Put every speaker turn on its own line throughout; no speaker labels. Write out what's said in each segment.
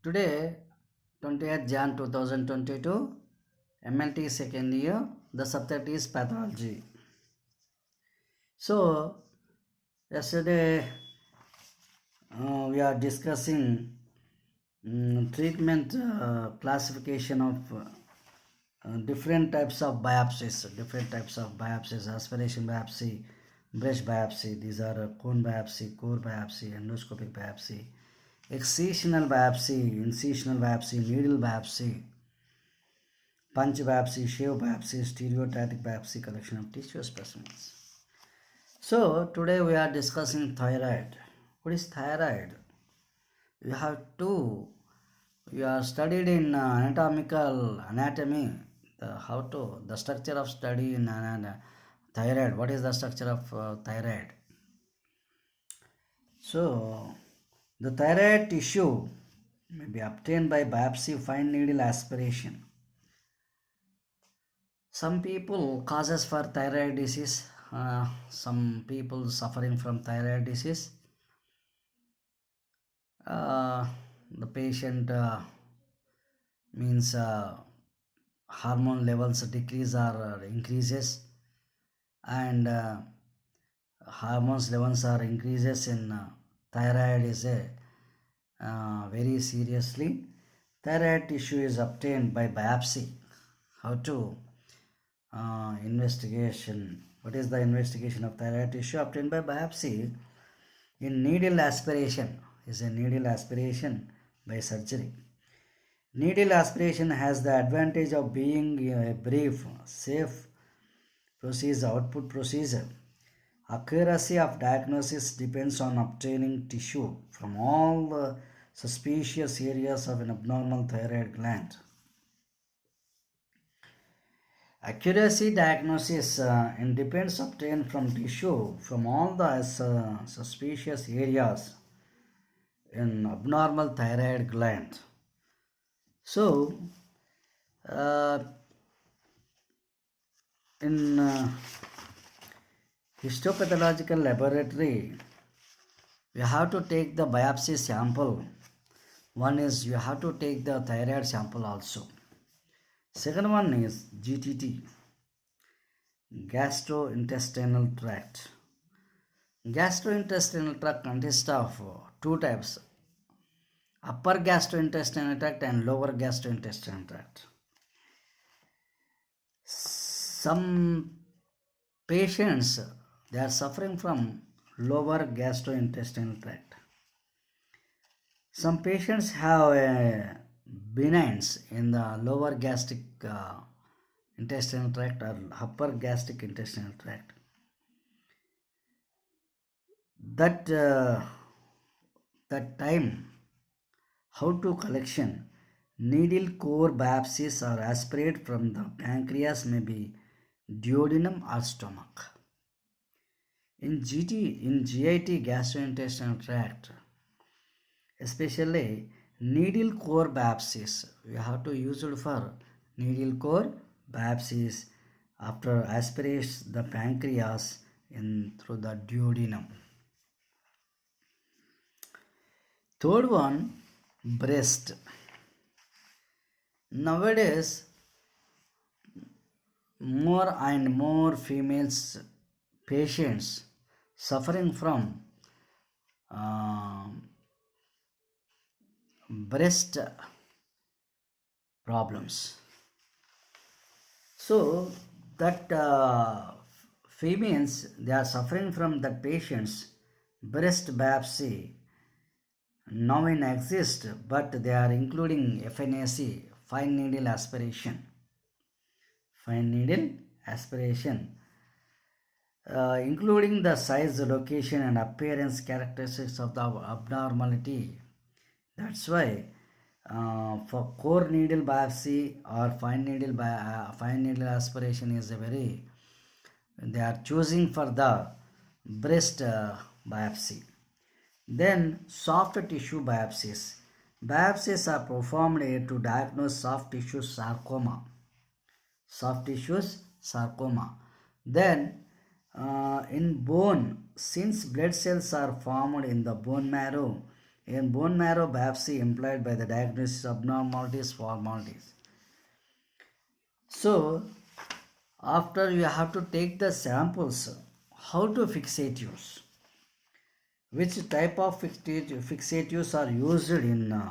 Today, 20th Jan 2022, MLT second year, the subject is pathology. So, yesterday we are discussing treatment classification of different types of biopsies, aspiration biopsy, breast biopsy, these are cone biopsy, core biopsy, endoscopic biopsy, excisional biopsy, needle biopsy, punch biopsy, shave biopsy, stereotactic biopsy, collection of tissue specimens. So today we are discussing thyroid. What is thyroid? You have to, you are studied in anatomy, the structure of study in thyroid. What is the structure of thyroid? So the thyroid tissue may be obtained by biopsy, fine needle aspiration. Some people causes for thyroid disease, some people suffering from thyroid disease, the patient means hormone levels decrease or increases, and hormones levels are increases in thyroid is a very seriously. Thyroid tissue is obtained by biopsy. How to investigation? What is the investigation of thyroid tissue obtained by biopsy? In needle aspiration is a needle aspiration by surgery. Needle aspiration has the advantage of being a brief, safe output procedure. Accuracy of diagnosis depends on obtaining tissue from all the suspicious areas of an abnormal thyroid gland. Accuracy diagnosis depends obtained from tissue from all the suspicious areas in abnormal thyroid gland. So, in histopathological laboratory, you have to take the biopsy sample. One is you have to take the thyroid sample also. Second one is Gtt, Gastrointestinal Tract. Gastrointestinal tract consists of two types: upper gastrointestinal tract and lower gastrointestinal tract. Some patients, they are suffering from lower gastrointestinal tract. Some patients have benigns in the lower gastric intestinal tract or upper gastric intestinal tract. That time, how to collection? Needle core biopsies are aspirated from the pancreas, may be duodenum or stomach. In GIT gastrointestinal tract, especially needle core biopsies, we have to use it for needle core biopsies after aspirates the pancreas in through the duodenum. Third one, breast. Nowadays, more and more females patients suffering from breast problems. So that females, they are suffering from that patients breast biopsy now in exist, but they are including FNAC, fine needle aspiration. Fine needle aspiration, including the size, location, and appearance characteristics of the abnormality. That's why for core needle biopsy or fine needle aspiration is a very, they are choosing for the breast biopsy. Then soft tissue biopsies. Biopsies are performed to diagnose soft tissue sarcoma. Then in bone, since blood cells are formed in the bone marrow, In bone marrow biopsy employed by the diagnosis of abnormalities, formalities. So, after you have to take the samples, how to fixate use? Which type of fixatives are used in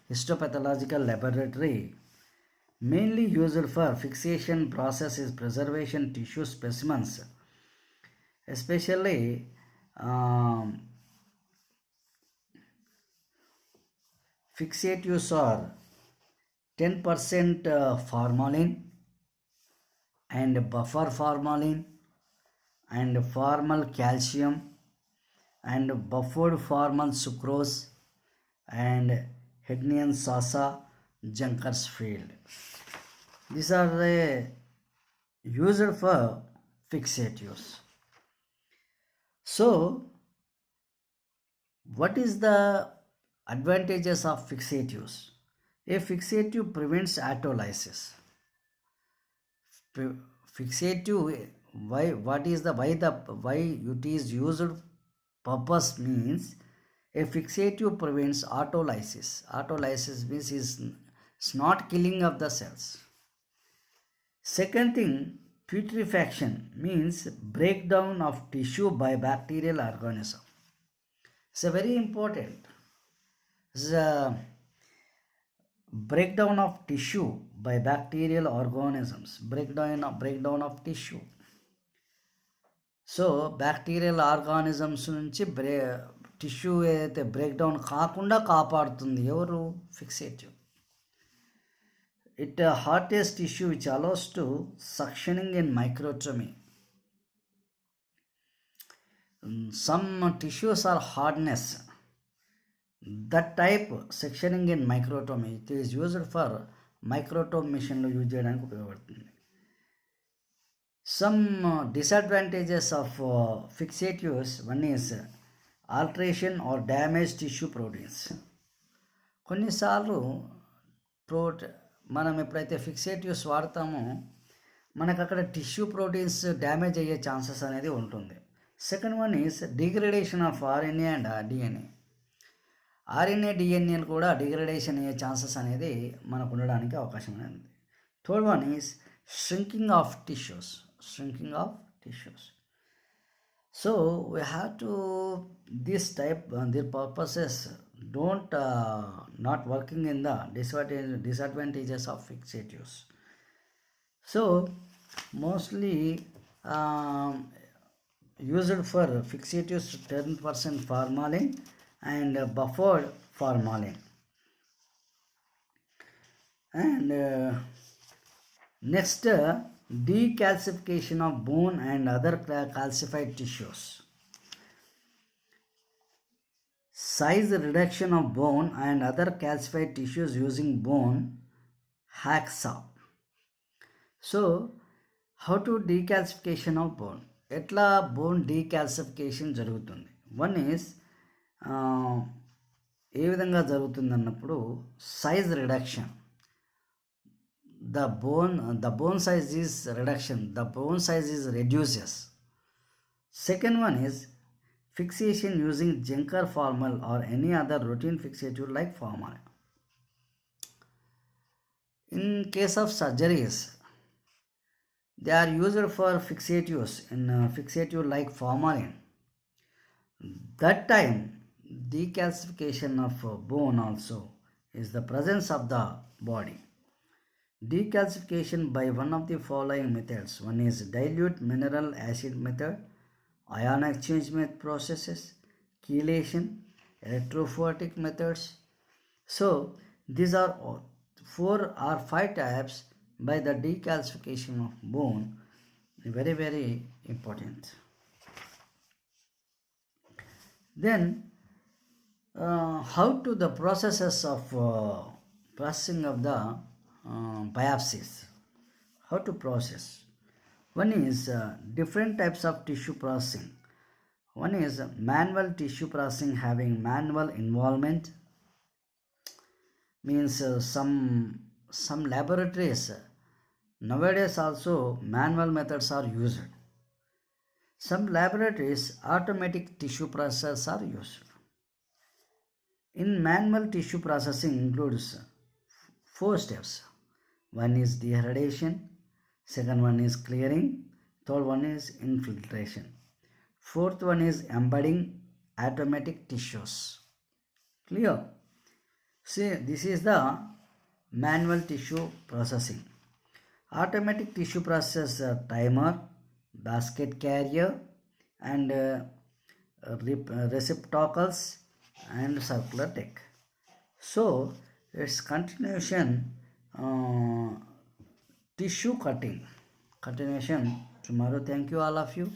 histopathological laboratory? Mainly used for fixation process is preservation tissue specimens, especially um, fixatives are 10% formalin and buffer formalin and formal calcium and buffered formal sucrose and Hednian Sasa Junkers field. These are used for fixatives. So, what is the advantages of fixatives? A fixative prevents autolysis. Fixative, why it is used purpose means a fixative prevents autolysis. Autolysis means it's not killing of the cells. Second thing, putrefaction means breakdown of tissue by bacterial organism. It's a very important. It's a breakdown of tissue by bacterial organisms. Breakdown of tissue. So bacterial organisms నుంచి tissue ఏదైతే breakdown కాకుండా కాపాడుతుంది ఎవరు? ఫిక్సేటివ్. It hardens tissue which allows to suctioning in microtomy. Some tissues are hardness. That type sectioning in microtomy, it is used for microtome machine lo use cheyadaniki ఉపయోగపడుతుంది. Some disadvantages of fixatives, one is alteration or damaged tissue proteins. కొన్నిసార్లు మనం ఎప్పుడైతే ఫిక్సేటివ్స్ వాడతామో మనకు అక్కడ tissue proteins damage అయ్యే chances అనేది ఉంటుంది. Second one is degradation of RNA and DNA. RNA డిఎన్ఏలు కూడా డిగ్రేడేషన్ అయ్యే ఛాన్సెస్ అనేది మనకు ఉండడానికి అవకాశం ఉంది. Third one is shrinking of tissues. So we have to this type their purposes don't not working in the disadvantages of fixatives. So mostly used for fixatives 10% formalin and buffered formalin. And next, decalcification of bone and other calcified tissues. Size reduction of bone and other calcified tissues using bone hacksaw. So, how to decalcification of bone? ఎట్లా bone decalcification జరుగుతుంది? One is a విధంగా జరుగుతుంది అన్నప్పుడు size reduction. The bone size is reduction. The bone size is reduces. Second one is fixation using Junker formal or any other routine fixative like formalin. In case of surgeries, they are used for fixatives in fixative like formalin. That time decalcification of bone also is the presence of the body. Decalcification by one of the following methods. One is dilute mineral acid method, ion exchange processes, chelation, electrophoretic methods. So these are 4 or 5 types by the decalcification of bone. Very, very important. Then how to the processes of processing of the biopsies. How to process? One is different types of tissue processing. One is manual tissue processing having manual involvement. Means some laboratories nowadays also manual methods are used. Some laboratories automatic tissue processors are used. In manual tissue processing includes four steps. One is dehydration, second one is clearing, third one is infiltration. Fourth one is embedding automatic tissues. Clear? See, this is the manual tissue processing. Automatic tissue process timer, basket carrier, and receptacles and circular deck. So its continuation, tissue cutting. Continuation tomorrow. Thank you all of you.